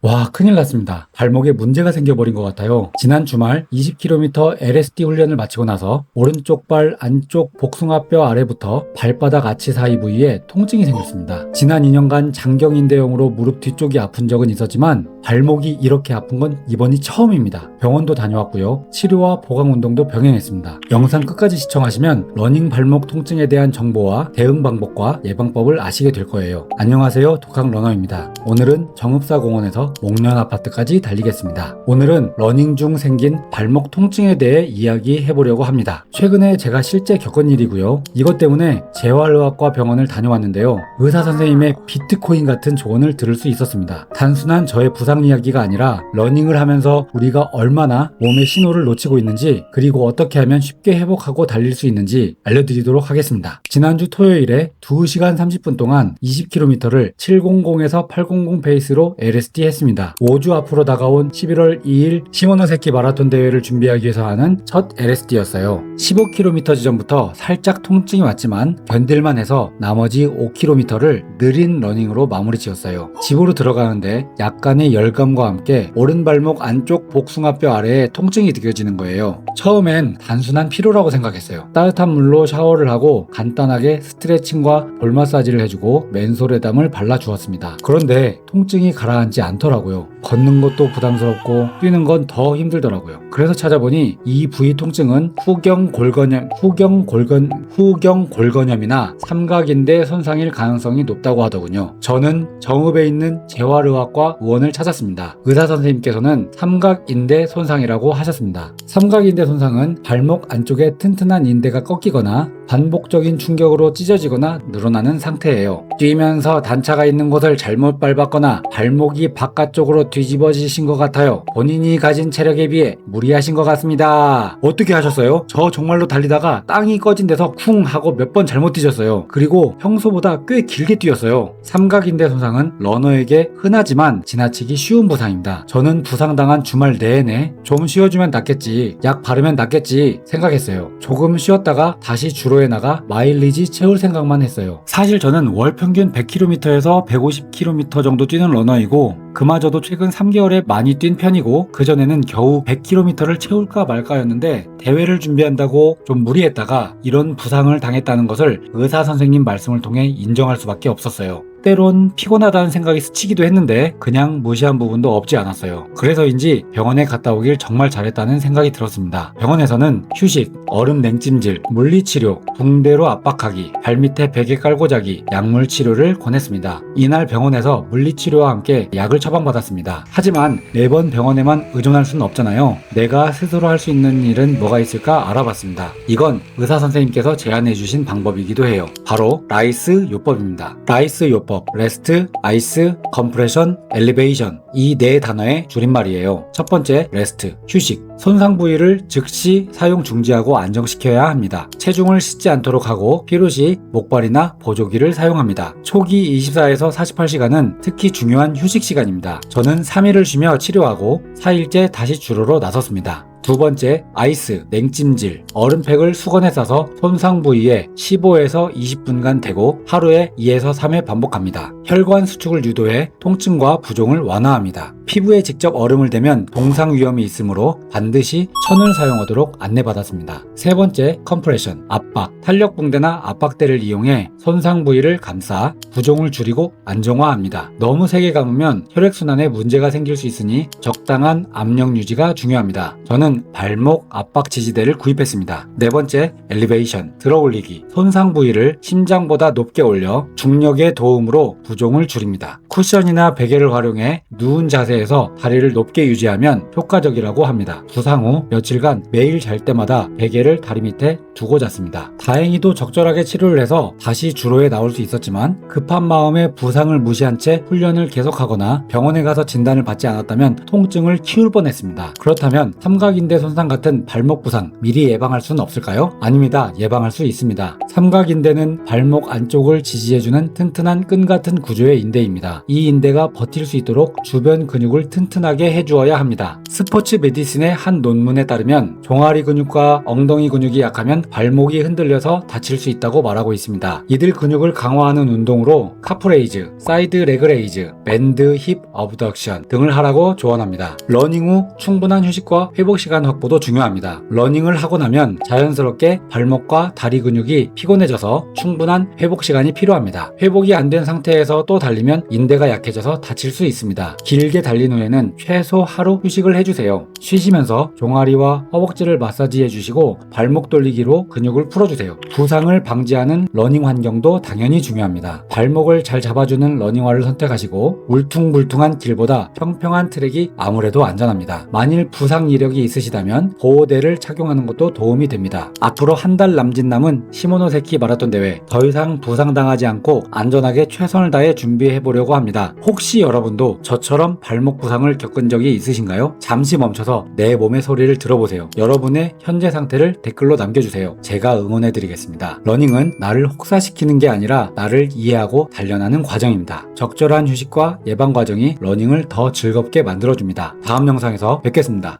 와, 큰일 났습니다. 발목에 문제가 생겨버린 것 같아요. 지난 주말 20km LSD 훈련을 마치고 나서 오른쪽 발 안쪽 복숭아뼈 아래부터 발바닥 아치 사이 부위에 통증이 생겼습니다. 지난 2년간 장경인대용으로 무릎 뒤쪽이 아픈 적은 있었지만 발목이 이렇게 아픈 건 이번이 처음입니다. 병원도 다녀왔고요. 치료와 보강 운동도 병행했습니다. 영상 끝까지 시청하시면 러닝 발목 통증에 대한 정보와 대응 방법과 예방법을 아시게 될 거예요. 안녕하세요, 독학 러너입니다. 오늘은 정읍사 공원에서 목련 아파트까지 달리겠습니다. 오늘은 러닝 중 생긴 발목 통증에 대해 이야기해 보려고 합니다. 최근에 제가 실제 겪은 일이고요. 이것 때문에 재활의학과 병원을 다녀왔는데요. 의사 선생님의 비트코인 같은 조언을 들을 수 있었습니다. 단순한 저의 부상 이야기가 아니라 러닝을 하면서 우리가 얼마나 몸의 신호를 놓치고 있는지, 그리고 어떻게 하면 쉽게 회복하고 달릴 수 있는지 알려드리도록 하겠습니다. 지난주 토요일에 2시간 30분 동안 20km를 700에서 800 페이스로 LSD 했습니다. 5주 앞으로 다가온 11월 2일 시모노세키 마라톤 대회를 준비하기 위해서 하는 첫 LSD였어요. 15km 지점부터 살짝 통증이 왔지만 견딜만 해서 나머지 5km를 느린 러닝으로 마무리 지었어요. 집으로 들어가는데 약간의 열감과 함께 오른발목 안쪽 복숭아뼈 아래에 통증이 느껴지는 거예요. 처음엔 단순한 피로라고 생각했어요. 따뜻한 물로 샤워를 하고 간단하게 스트레칭과 볼 마사지를 해주고 맨솔에담을 발라주었습니다. 그런데 통증이 가라앉지 않더라고요. 걷는 것도 부담스럽고 뛰는 건 더 힘들더라고요. 그래서 찾아보니 이 부위 통증은 후경골건염이나 삼각인대 손상일 가능성이 높다고 하더군요. 저는 정읍에 있는 재활의학과 의원을 찾았습니다. 의사 선생님께서는 삼각인대 손상이라고 하셨습니다. 삼각인대 손상은 발목 안쪽에 튼튼한 인대가 꺾이거나 반복적인 충격으로 찢어지거나 늘어나는 상태예요. 뛰면서 단차가 있는 곳을 잘못 밟았거나 발목이 바깥쪽으로 뒤집어지신 것 같아요. 본인이 가진 체력에 비해 무리하신 것 같습니다. 어떻게 하셨어요? 저 정말로 달리다가 땅이 꺼진 데서 쿵 하고 몇 번 잘못 뛰셨어요. 그리고 평소보다 꽤 길게 뛰었어요. 삼각인대 손상은 러너에게 흔하지만 지나치기 쉬운 부상입니다. 저는 부상당한 주말 내내 좀 쉬어주면 낫겠지, 약 바르면 낫겠지 생각했어요. 조금 쉬었다가 다시 주로에 나가 마일리지 채울 생각만 했어요. 사실 저는 월 평균 100km에서 150km 정도 뛰는 러너이고, 그마저도 최근 3개월에 많이 뛴 편이고, 그전에는 겨우 100km를 채울까 말까였는데 대회를 준비한다고 좀 무리했다가 이런 부상을 당했다는 것을 의사 선생님 말씀을 통해 인정할 수밖에 없었어요. 때론 피곤하다는 생각이 스치기도 했는데 그냥 무시한 부분도 없지 않았어요. 그래서인지 병원에 갔다 오길 정말 잘했다는 생각이 들었습니다. 병원에서는 휴식, 얼음 냉찜질, 물리치료, 붕대로 압박하기, 발밑에 베개 깔고 자기, 약물 치료를 권했습니다. 이날 병원에서 물리치료와 함께 약을 처방받았습니다. 하지만 매번 병원에만 의존할 수는 없잖아요. 내가 스스로 할 수 있는 일은 뭐가 있을까 알아봤습니다. 이건 의사 선생님께서 제안해 주신 방법이기도 해요. 바로 라이스 요법입니다. 라이스 요법, 레스트, 아이스, 컴프레션, 엘리베이션, 이 네 단어의 줄임말이에요. 첫 번째, 레스트, 휴식. 손상 부위를 즉시 사용 중지하고 안정시켜야 합니다. 체중을 싣지 않도록 하고 필요시 목발이나 보조기를 사용합니다. 초기 24에서 48시간은 특히 중요한 휴식 시간입니다. 저는 3일을 쉬며 치료하고 4일째 다시 주로로 나섰습니다. 두 번째, 아이스, 냉찜질, 얼음팩을 수건에 싸서 손상 부위에 15에서 20분간 대고 하루에 2에서 3회 반복합니다. 혈관 수축을 유도해 통증과 부종을 완화합니다. 피부에 직접 얼음을 대면 동상 위험이 있으므로 반드시 천을 사용하도록 안내받았습니다. 세 번째, 컴프레션, 압박, 탄력 붕대나 압박대를 이용해 손상 부위를 감싸 부종을 줄이고 안정화합니다. 너무 세게 감으면 혈액순환에 문제가 생길 수 있으니 적당한 압력 유지가 중요합니다. 저는 발목 압박 지지대를 구입했습니다. 네 번째, 엘리베이션, 들어올리기. 손상 부위를 심장보다 높게 올려 중력의 도움으로 부종을 줄입니다. 쿠션이나 베개를 활용해 누운 자세에서 다리를 높게 유지하면 효과적이라고 합니다. 부상 후 며칠간 매일 잘 때마다 베개를 다리 밑에 두고 잤습니다. 다행히도 적절하게 치료를 해서 다시 주로에 나올 수 있었지만 급한 마음에 부상을 무시한 채 훈련을 계속하거나 병원에 가서 진단을 받지 않았다면 통증을 키울 뻔했습니다. 그렇다면 삼각인대 손상 같은 발목 부상 미리 예방할 수는 없을까요? 아닙니다. 예방할 수 있습니다. 삼각인대는 발목 안쪽을 지지해주는 튼튼한 끈 같은 구조의 인대입니다. 이 인대가 버틸 수 있도록 주변 근육을 근육을 튼튼하게 해주어야 합니다. 스포츠 메디신의 한 논문에 따르면 종아리 근육과 엉덩이 근육이 약하면 발목이 흔들려서 다칠 수 있다고 말하고 있습니다. 이들 근육을 강화하는 운동으로 카프레이즈, 사이드 레그레이즈, 밴드 힙 어브덕션 등을 하라고 조언합니다. 러닝 후 충분한 휴식과 회복 시간 확보도 중요합니다. 러닝을 하고 나면 자연스럽게 발목과 다리 근육이 피곤해져서 충분한 회복 시간이 필요합니다. 회복이 안 된 상태에서 또 달리면 인대가 약해져서 다칠 수 있습니다. 길게 달린 후에는 최소 하루 휴식을 해주세요. 쉬시면서 종아리와 허벅지를 마사지해 주시고 발목 돌리기로 근육을 풀어주세요. 부상을 방지하는 러닝 환경도 당연히 중요합니다. 발목을 잘 잡아주는 러닝화를 선택하시고 울퉁불퉁한 길보다 평평한 트랙이 아무래도 안전합니다. 만일 부상 이력이 있으시다면 보호대를 착용하는 것도 도움이 됩니다. 앞으로 한 달 남짓 남은 시모노세키 마라톤 대회 더 이상 부상당하지 않고 안전하게 최선을 다해 준비해 보려고 합니다. 혹시 여러분도 저처럼 발목 부상을 겪은 적이 있으신가요? 잠시 멈춰서 내 몸의 소리를 들어보세요. 여러분의 현재 상태를 댓글로 남겨주세요. 제가 응원해 드리겠습니다. 러닝은 나를 혹사시키는 게 아니라 나를 이해하고 단련하는 과정입니다. 적절한 휴식과 예방 과정이 러닝을 더 즐겁게 만들어줍니다. 다음 영상에서 뵙겠습니다.